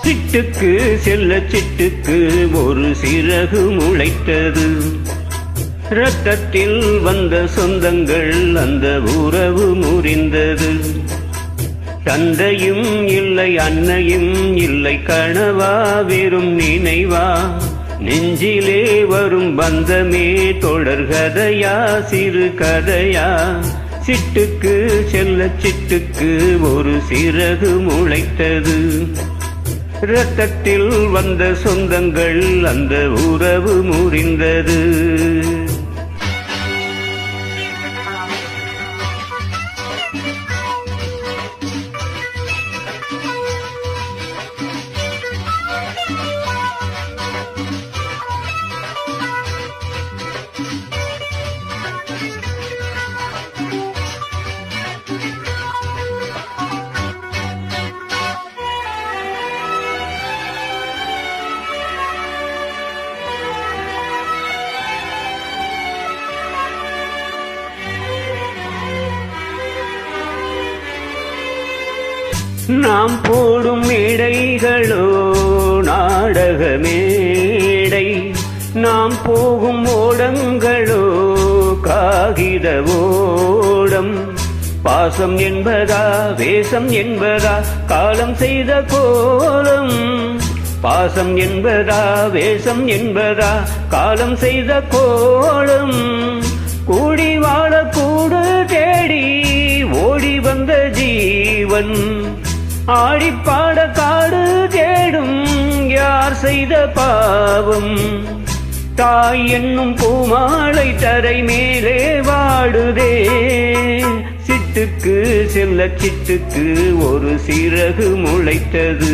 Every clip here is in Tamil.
சிட்டுக்கு செல்ல சிட்டுக்கு ஒரு சிறகு முளைத்தது. இரத்தத்தில் வந்த சொந்தங்கள் அந்த உறவு முறிந்தது. தந்தையும் இல்லை அன்னையும் இல்லை கனவா வெறும் நினைவா, நெஞ்சிலே வரும் பந்தமே தொடர்கதையா சிறு கதையா. சிட்டுக்கு செல்ல சிட்டுக்கு ஒரு சிறகு முளைத்தது. இரத்தத்தில் வந்த சொந்தங்கள் அந்த உறவு முறிந்தது. நாம் போடும் மேடைகளோ நாடக மேடை, நாம் போகும் ஓடங்களோ காகித ஓடம். பாசம் என்பதா வேஷம் என்பதா காலம் செய்த கோலம். பாசம் என்பதா வேஷம் என்பதா காலம் செய்த கோலம். கூடி வாழ கூடு தேடி ஓடி வந்த ஜீவன், ஆடிப்பாட காடு தேடும் யார் செய்த பாவம். தாய் என்னும் பூமாலை தரை மேலே வாடுதே. சிட்டுக்கு செல்ல சிட்டுக்கு ஒரு சிறகு முளைத்தது.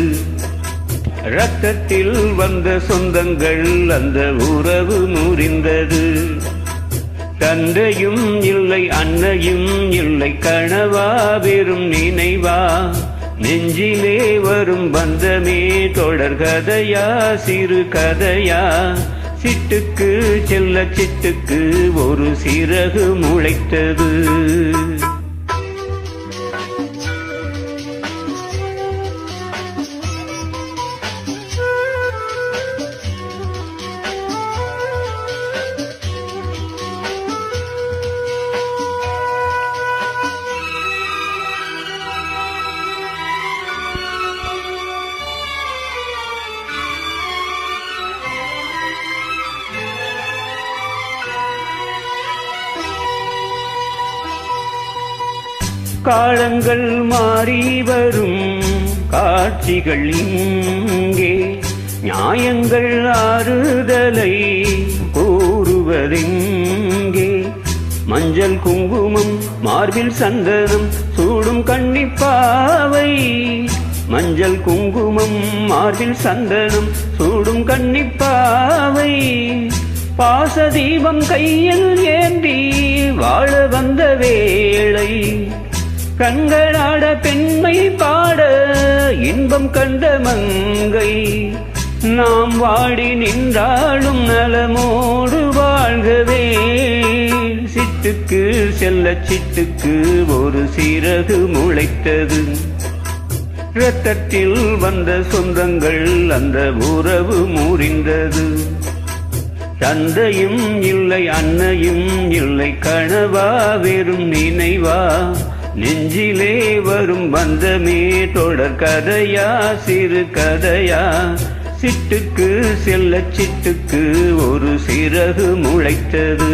இரத்தத்தில் வந்த சொந்தங்கள் அந்த உறவு முறிந்தது. தந்தையும் இல்லை அன்னையும் இல்லை கனவா வெறும் நினைவா, நெஞ்சிலே வரும் பந்தமே தொடர்கதையா சிறு கதையா. சிட்டுக்கு செல்ல சிட்டுக்கு ஒரு சிறகு முளைத்தது. காலங்கள் மாறி வரும் காட்சிகள் இங்கே, நியாயங்கள் ஆறுதலை கூறுவதெங்கே. மஞ்சள் குங்குமம் மார்பில் சந்தனம் சூடும் கன்னிப்பாவை. மஞ்சள் குங்குமம் மார்பில் சந்தனம் சூடும் கன்னிப்பாவை. பாசதீபம் கையில் ஏந்தி வாழ வந்த வேளை, கண்களாட பெண்மை பாட இன்பம் கண்ட மங்கை. நாம் வாடி நின்றாலும் நலமோடு வாழ்கவே. சிட்டுக்கு செல்ல சிட்டுக்கு ஒரு சிறகு முளைத்தது. இரத்தத்தில் வந்த சொந்தங்கள் அந்த உறவு முறிந்தது. தந்தையும் இல்லை அன்னையும் இல்லை கனவா வெறும் நினைவா, நெஞ்சிலே வரும் பந்தமே தொடர் கதையா சிறு கதையா. சிட்டுக்கு செல்ல சிட்டுக்கு ஒரு சிறகு முளைத்தது.